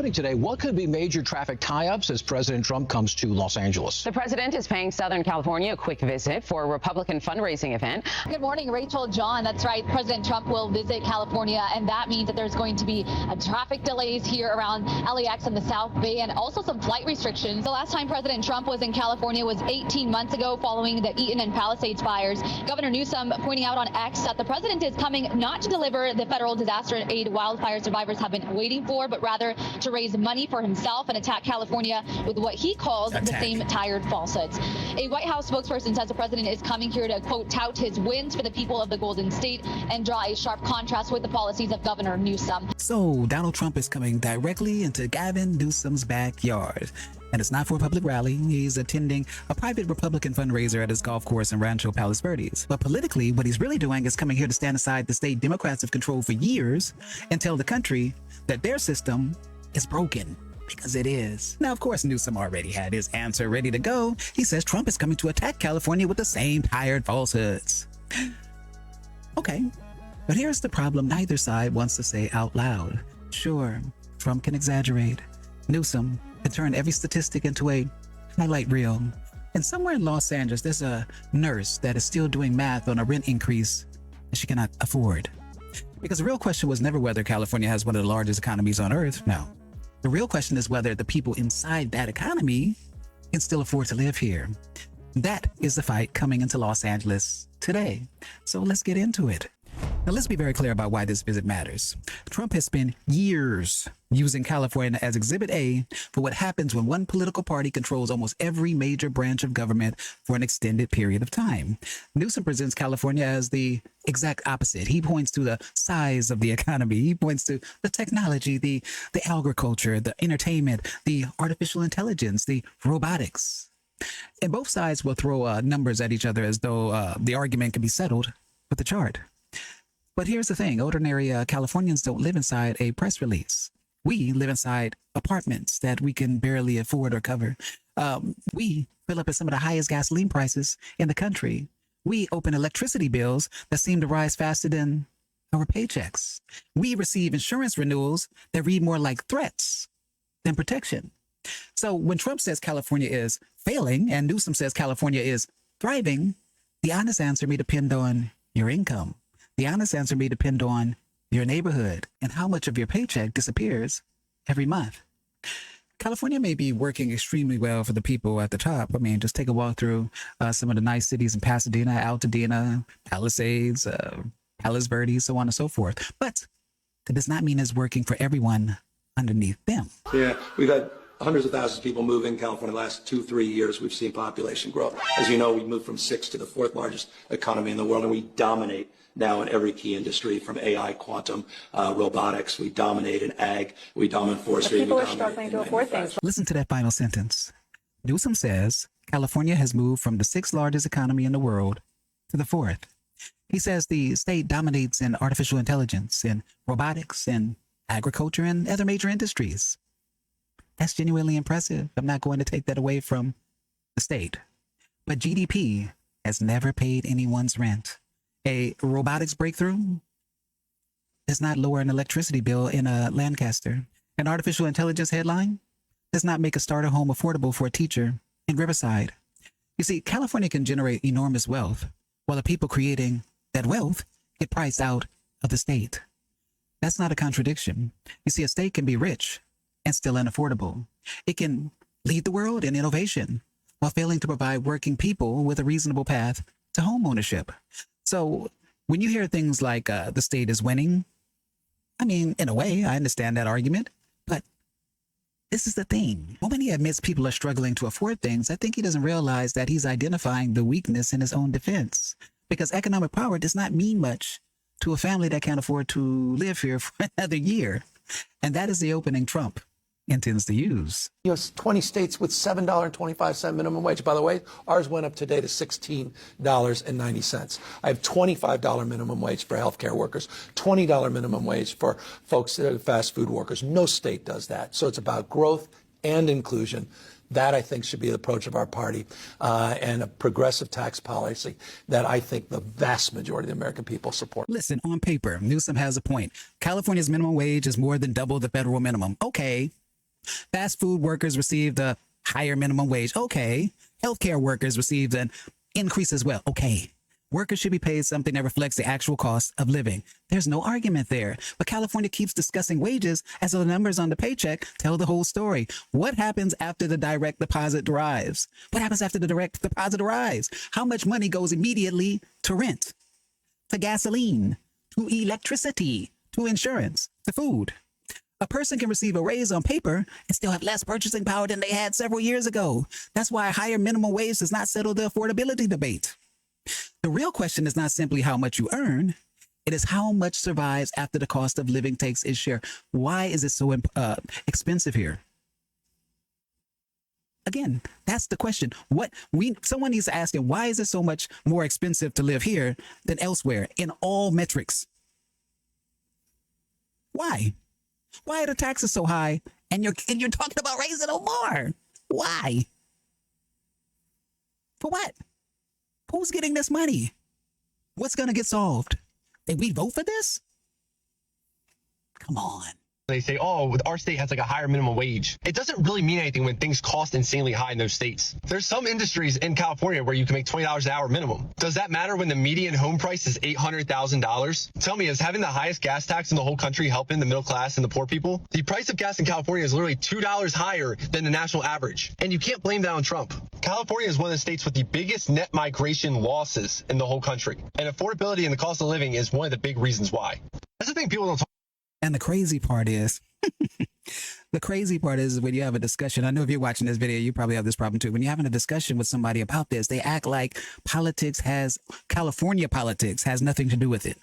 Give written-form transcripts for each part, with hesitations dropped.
happening today? What could be major traffic tie-ups as President Trump comes to Los Angeles? The president is paying Southern California a quick visit for a Republican fundraising event. Good morning, Rachel. John, that's right. President Trump will visit California, and that means that there's going to be traffic delays here around LAX and the South Bay, and also some flight restrictions. The last time President Trump was in California was 18 months ago following the Eaton and Palisades fires. Governor Newsom pointing out on X that the president is coming not to deliver the federal disaster aid wildfire survivors have been waiting for, but rather to raise money for himself and attack California with what he calls the same tired falsehoods. A White House spokesperson says the president is coming here to, quote, tout his wins for the people of the Golden State and draw a sharp contrast with the policies of Governor Newsom. So Donald Trump is coming directly into Gavin Newsom's backyard. And it's not for a public rally. He's attending a private Republican fundraiser at his golf course in Rancho Palos Verdes. But politically, what he's really doing is coming here to stand aside the state Democrats have controlled for years and tell the country that their system is broken. Because it is. Now, of course, Newsom already had his answer ready to go. He says Trump is coming to attack California with the same tired falsehoods. Okay, but here's the problem neither side wants to say out loud. Sure, Trump can exaggerate. Newsom can turn every statistic into a highlight reel. And somewhere in Los Angeles, there's a nurse that is still doing math on a rent increase that she cannot afford. Because the real question was never whether California has one of the largest economies on earth. No. The real question is whether the people inside that economy can still afford to live here. That is the fight coming into Los Angeles today. So let's get into it. Now, let's be very clear about why this visit matters. Trump has spent years using California as Exhibit A for what happens when one political party controls almost every major branch of government for an extended period of time. Newsom presents California as the exact opposite. He points to the size of the economy. He points to the technology, the agriculture, the entertainment, the artificial intelligence, the robotics. And both sides will throw numbers at each other as though the argument can be settled with the chart. But here's the thing. Ordinary Californians don't live inside a press release. We live inside apartments that we can barely afford or cover. We fill up at some of the highest gasoline prices in the country. We open electricity bills that seem to rise faster than our paychecks. We receive insurance renewals that read more like threats than protection. So when Trump says California is failing and Newsom says California is thriving, the honest answer may depend on your income. The honest answer may depend on your neighborhood and how much of your paycheck disappears every month. California may be working extremely well for the people at the top. I mean, just take a walk through some of the nice cities in Pasadena, Altadena, Palisades, Palos Verdes, so on and so forth. But that does not mean it's working for everyone underneath them. Yeah, we've had hundreds of thousands of people move in California the last 2-3 years. We've seen population growth. As you know, we moved from 6th to the 4th largest economy in the world, and we dominate now in every key industry, from AI, quantum, robotics. We dominate in ag. We dominate forestry. But people are struggling to afford things. Listen to that final sentence. Newsom says California has moved from the 6th largest economy in the world to the 4th. He says the state dominates in artificial intelligence, in robotics, in agriculture, and other major industries. That's genuinely impressive. I'm not going to take that away from the state. But GDP has never paid anyone's rent. A robotics breakthrough does not lower an electricity bill in a Lancaster. An artificial intelligence headline does not make a starter home affordable for a teacher in Riverside. You see, California can generate enormous wealth, while the people creating that wealth get priced out of the state. That's not a contradiction. You see, a state can be rich and still unaffordable. It can lead the world in innovation while failing to provide working people with a reasonable path to home ownership. So when you hear things like the state is winning, I mean, in a way, I understand that argument, but this is the thing. When he admits people are struggling to afford things, I think he doesn't realize that he's identifying the weakness in his own defense, because economic power does not mean much to a family that can't afford to live here for another year. And that is the opening Trump intends to use. You know, 20 states with $7.25 minimum wage. By the way, ours went up today to $16.90. I have $25 minimum wage for healthcare workers, $20 minimum wage for folks that are fast food workers. No state does that. So it's about growth and inclusion. That, I think, should be the approach of our party, and a progressive tax policy that I think the vast majority of the American people support. Listen, on paper, Newsom has a point. California's minimum wage is more than double the federal minimum. Okay, Fast food workers received a higher minimum wage. Okay. Healthcare workers received an increase as well. Okay. Workers should be paid something that reflects the actual cost of living. There's no argument there. But California keeps discussing wages as though the numbers on the paycheck tell the whole story. What happens after the direct deposit arrives? What happens after the direct deposit arrives? How much money goes immediately to rent, to gasoline, to electricity, to insurance, to food? A person can receive a raise on paper and still have less purchasing power than they had several years ago. That's why a higher minimum wage does not settle the affordability debate. The real question is not simply how much you earn. It is how much survives after the cost of living takes its share. Why is it so expensive here? Again, that's the question. Someone needs to ask him, why is it so much more expensive to live here than elsewhere in all metrics? Why? Why are the taxes so high and you're talking about raising them more? Why? For what? Who's getting this money? What's going to get solved? Did we vote for this? Come on. They say, oh, our state has like a higher minimum wage. It doesn't really mean anything when things cost insanely high in those states. There's some industries in California where you can make $20 an hour minimum. Does that matter when the median home price is $800,000? Tell me, is having the highest gas tax in the whole country helping the middle class and the poor people? The price of gas in California is literally $2 higher than the national average. And you can't blame that on Trump. California is one of the states with the biggest net migration losses in the whole country. And affordability and the cost of living is one of the big reasons why. That's the thing people don't talk. And the crazy part is, when you have a discussion, I know if you're watching this video, you probably have this problem too. When you're having a discussion with somebody about this, they act like California politics has nothing to do with it.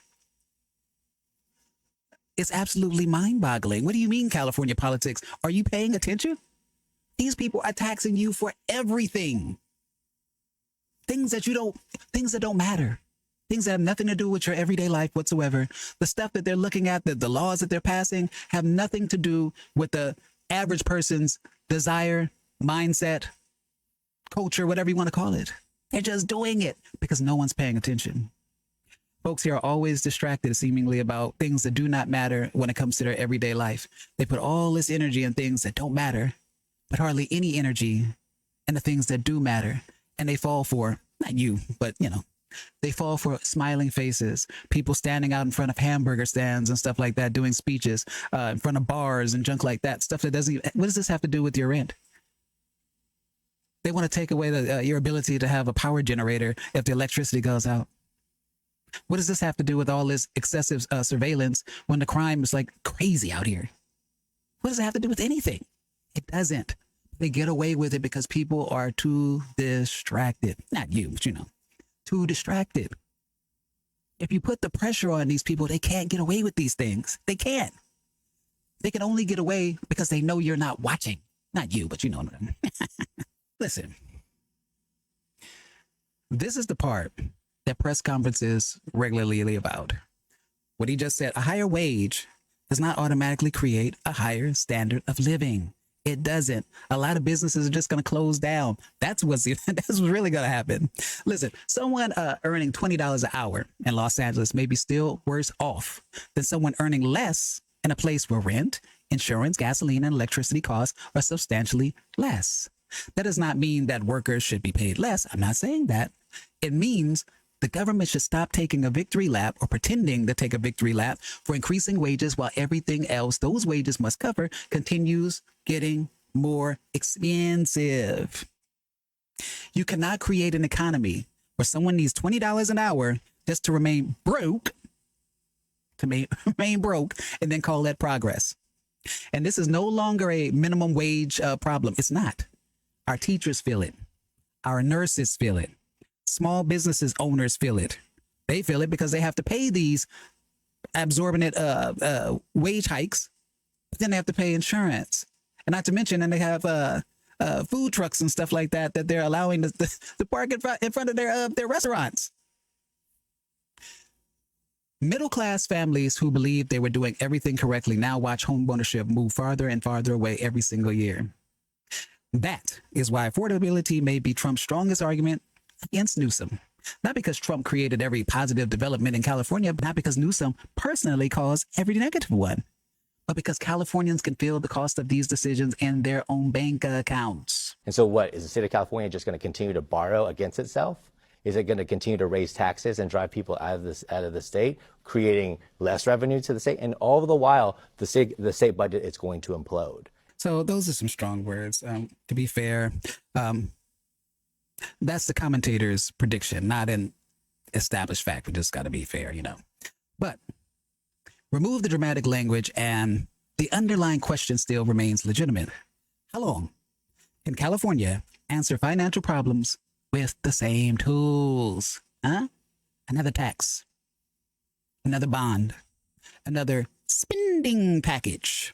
It's absolutely mind-boggling. What do you mean California politics? Are you paying attention? These people are taxing you for everything. Things that don't matter. Things that have nothing to do with your everyday life whatsoever. The stuff that they're looking at, the laws that they're passing have nothing to do with the average person's desire, mindset, culture, whatever you want to call it. They're just doing it because no one's paying attention. Folks here are always distracted seemingly about things that do not matter when it comes to their everyday life. They put all this energy in things that don't matter, but hardly any energy in the things that do matter. And they fall for, not you, but they fall for smiling faces, people standing out in front of hamburger stands and stuff like that, doing speeches in front of bars and junk like that. Stuff that doesn't even, what does this have to do with your rent? They want to take away your ability to have a power generator if the electricity goes out. What does this have to do with all this excessive surveillance when the crime is like crazy out here? What does it have to do with anything? It doesn't. They get away with it because people are too distracted. Not you, but too distracted. If you put the pressure on these people, they can't get away with these things. They can't. They can only get away because they know you're not watching. Not you, but Listen, this is the part that press conferences regularly about. What he just said, a higher wage does not automatically create a higher standard of living. It doesn't. A lot of businesses are just going to close down. That's what's really going to happen. Listen, someone earning $20 an hour in Los Angeles may be still worse off than someone earning less in a place where rent, insurance, gasoline, and electricity costs are substantially less. That does not mean that workers should be paid less. I'm not saying that. It means the government should stop taking a victory lap or pretending to take a victory lap for increasing wages while everything else those wages must cover continues getting more expensive. You cannot create an economy where someone needs $20 an hour just to remain broke, and then call that progress. And this is no longer a minimum wage problem. It's not. Our teachers feel it. Our nurses feel it. Small businesses owners feel it. They feel it because they have to pay these exorbitant wage hikes, but then they have to pay insurance. And not to mention, and they have food trucks and stuff like that they're allowing to park in front of their restaurants. Middle-class families who believed they were doing everything correctly now watch homeownership move farther and farther away every single year. That is why affordability may be Trump's strongest argument against Newsom. Not because Trump created every positive development in California, but not because Newsom personally caused every negative one, but because Californians can feel the cost of these decisions in their own bank accounts. And so what, is the state of California just going to continue to borrow against itself? Is it going to continue to raise taxes and drive people out of the state, creating less revenue to the state? And all the while, the state budget is going to implode. So those are some strong words. To be fair, that's the commentator's prediction, not an established fact. We just got to be fair, you know. But remove the dramatic language and the underlying question still remains legitimate. How long can California answer financial problems with the same tools? Huh? Another tax, another bond, another spending package.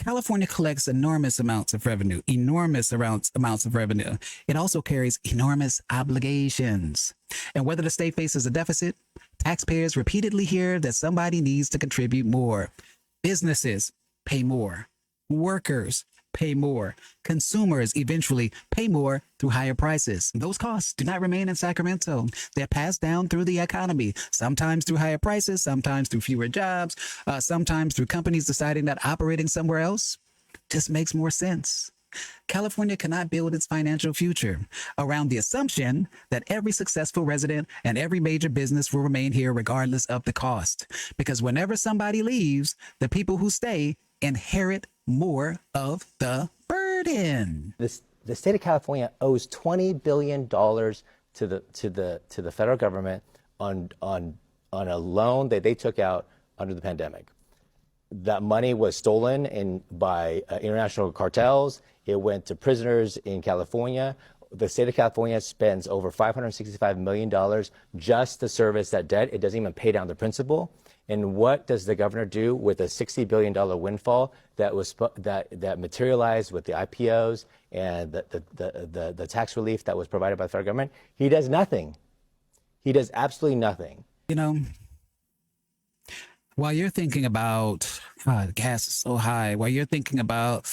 California collects enormous amounts of revenue, It also carries enormous obligations. And whether the state faces a deficit, taxpayers repeatedly hear that somebody needs to contribute more. Businesses pay more. Workers pay more. Consumers eventually pay more through higher prices. Those costs do not remain in Sacramento. They're passed down through the economy, sometimes through higher prices, sometimes through fewer jobs, sometimes through companies deciding that operating somewhere else just makes more sense. California cannot build its financial future around the assumption that every successful resident and every major business will remain here regardless of the cost. Because whenever somebody leaves, the people who stay inherit more of the burden. The state of California owes $20 billion to the federal government on a loan that they took out under the pandemic. That money was stolen by international cartels. It went to prisoners in California. The state of California spends over $565 million just to service that debt. It doesn't even pay down the principal. And what does the governor do with a $60 billion windfall that materialized with the IPOs and the tax relief that was provided by the federal government? He does nothing. He does absolutely nothing. You know, while you're thinking about, gas is so high, while you're thinking about,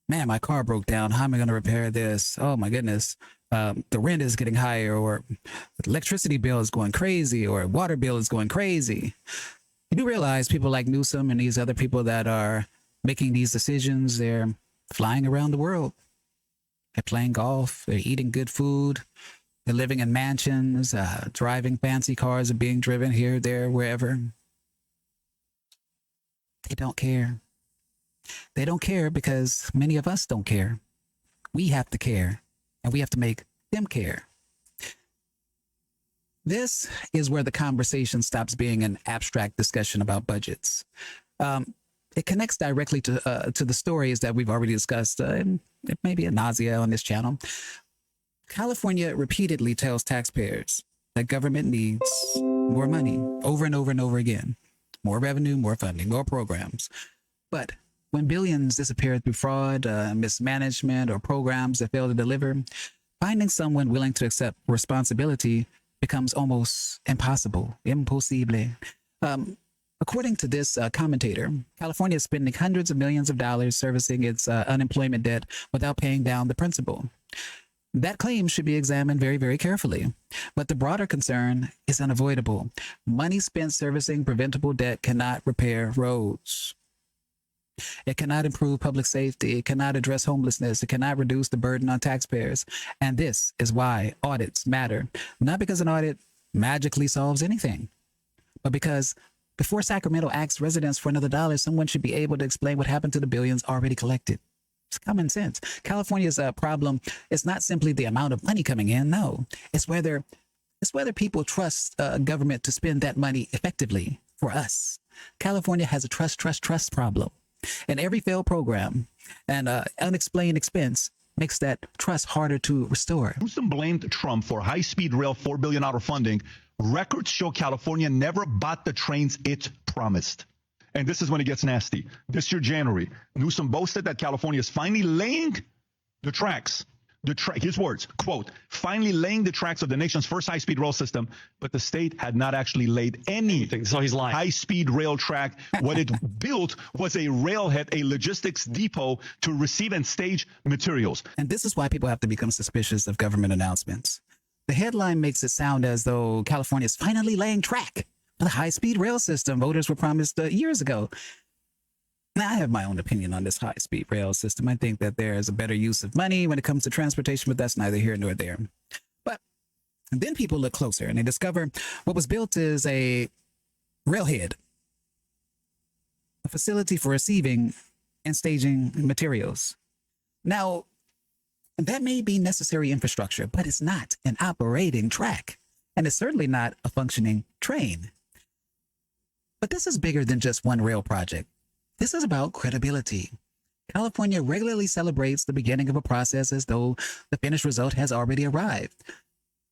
man, my car broke down, how am I going to repair this? Oh my goodness. The rent is getting higher, or the electricity bill is going crazy, or water bill is going crazy. You do realize people like Newsom and these other people that are making these decisions, they're flying around the world. They're playing golf. They're eating good food. They're living in mansions, driving fancy cars, are being driven here, there, wherever. They don't care. They don't care because many of us don't care. We have to care. And we have to make them care. This is where the conversation stops being an abstract discussion about budgets. It connects directly to the stories that we've already discussed, maybe ad nauseam on this channel. California repeatedly tells taxpayers that government needs more money over and over and over again. More revenue, more funding, more programs. But when billions disappear through fraud, mismanagement, or programs that fail to deliver, finding someone willing to accept responsibility becomes almost impossible, impossible. According to this commentator, California is spending hundreds of millions of dollars servicing its unemployment debt without paying down the principal. That claim should be examined very, very carefully. But the broader concern is unavoidable. Money spent servicing preventable debt cannot repair roads. It cannot improve public safety. It cannot address homelessness. It cannot reduce the burden on taxpayers. And this is why audits matter. Not because an audit magically solves anything, but because before Sacramento asks residents for another dollar, someone should be able to explain what happened to the billions already collected. It's common sense. California's problem is not simply the amount of money coming in. No, it's whether people trust government to spend that money effectively for us. California has a trust problem. And every failed program and unexplained expense makes that trust harder to restore. Newsom blamed Trump for high-speed rail $4 billion funding. Records show California never bought the trains it promised. And this is when it gets nasty. This year, January, Newsom boasted that California is finally laying the tracks. His words, quote, finally laying the tracks of the nation's first high-speed rail system, but the state had not actually laid anything. So he's lying. High-speed rail track. What it built was a railhead, a logistics depot to receive and stage materials. And this is why people have to become suspicious of government announcements. The headline makes it sound as though California is finally laying track for the high-speed rail system voters were promised years ago. Now, I have my own opinion on this high-speed rail system. I think that there is a better use of money when it comes to transportation, but that's neither here nor there. But then people look closer and they discover what was built is a railhead, a facility for receiving and staging materials. Now, that may be necessary infrastructure, but it's not an operating track, and it's certainly not a functioning train. But this is bigger than just one rail project. This is about credibility. California regularly celebrates the beginning of a process as though the finished result has already arrived.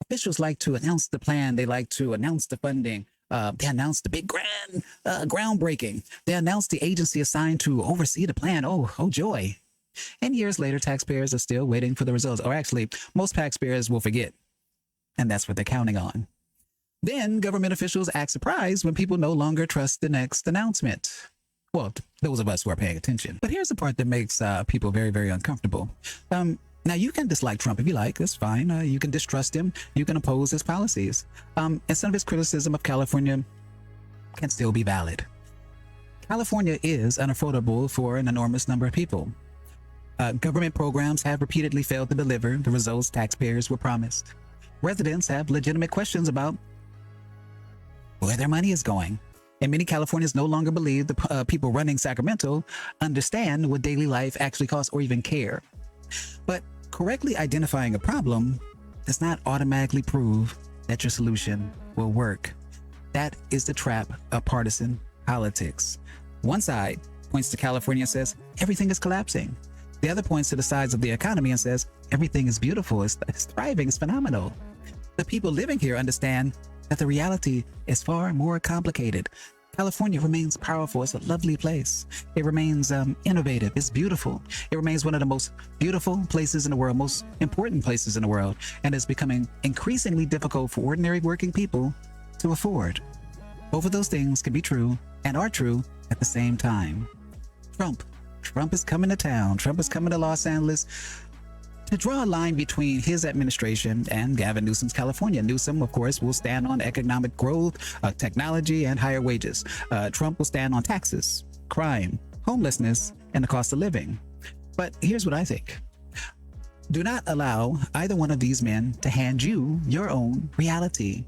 Officials like to announce the plan. They like to announce the funding. They announce the big groundbreaking. They announce the agency assigned to oversee the plan. Oh, joy. And years later, taxpayers are still waiting for the results. Or actually, most taxpayers will forget. And that's what they're counting on. Then government officials act surprised when people no longer trust the next announcement. Well, those of us who are paying attention. But here's the part that makes people very, very uncomfortable. Now, you can dislike Trump if you like. That's fine. You can distrust him. You can oppose his policies. And some of his criticism of California can still be valid. California is unaffordable for an enormous number of people. Government programs have repeatedly failed to deliver the results taxpayers were promised. Residents have legitimate questions about where their money is going. And many Californians no longer believe the people running Sacramento understand what daily life actually costs or even care. But correctly identifying a problem does not automatically prove that your solution will work. That is the trap of partisan politics. One side points to California and says, everything is collapsing. The other points to the sides of the economy and says, everything is beautiful, it's thriving, it's phenomenal. The people living here understand that the reality is far more complicated. California remains powerful. It's a lovely place. It remains innovative. It's beautiful. It remains one of the most beautiful places in the world, most important places in the world, and is becoming increasingly difficult for ordinary working people to afford. Both of those things can be true and are true at the same time. Trump is coming to town. Trump is coming to Los Angeles to draw a line between his administration and Gavin Newsom's California. Newsom, of course, will stand on economic growth, technology, and higher wages. Trump will stand on taxes, crime, homelessness, and the cost of living. But here's what I think. Do not allow either one of these men to hand you your own reality.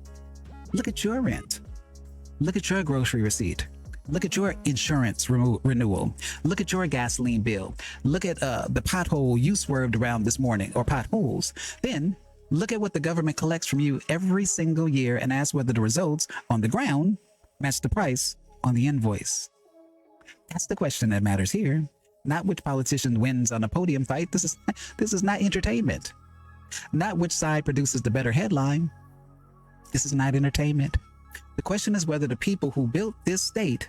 Look at your rent. Look at your grocery receipt. Look at your insurance renewal. Look at your gasoline bill. Look at the pothole you swerved around this morning, or potholes. Then look at what the government collects from you every single year and ask whether the results on the ground match the price on the invoice. That's the question that matters here, not which politician wins on a podium fight. This is not entertainment. Not which side produces the better headline. This is not entertainment. The question is whether the people who built this state,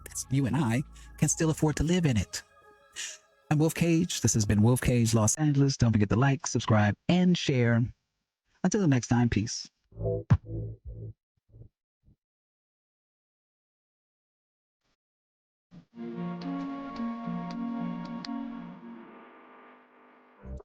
that's you and I, can still afford to live in it. I'm Wolf Kage. This has been Wolf Kage Los Angeles. Don't forget to like, subscribe, and share. Until the next time, peace.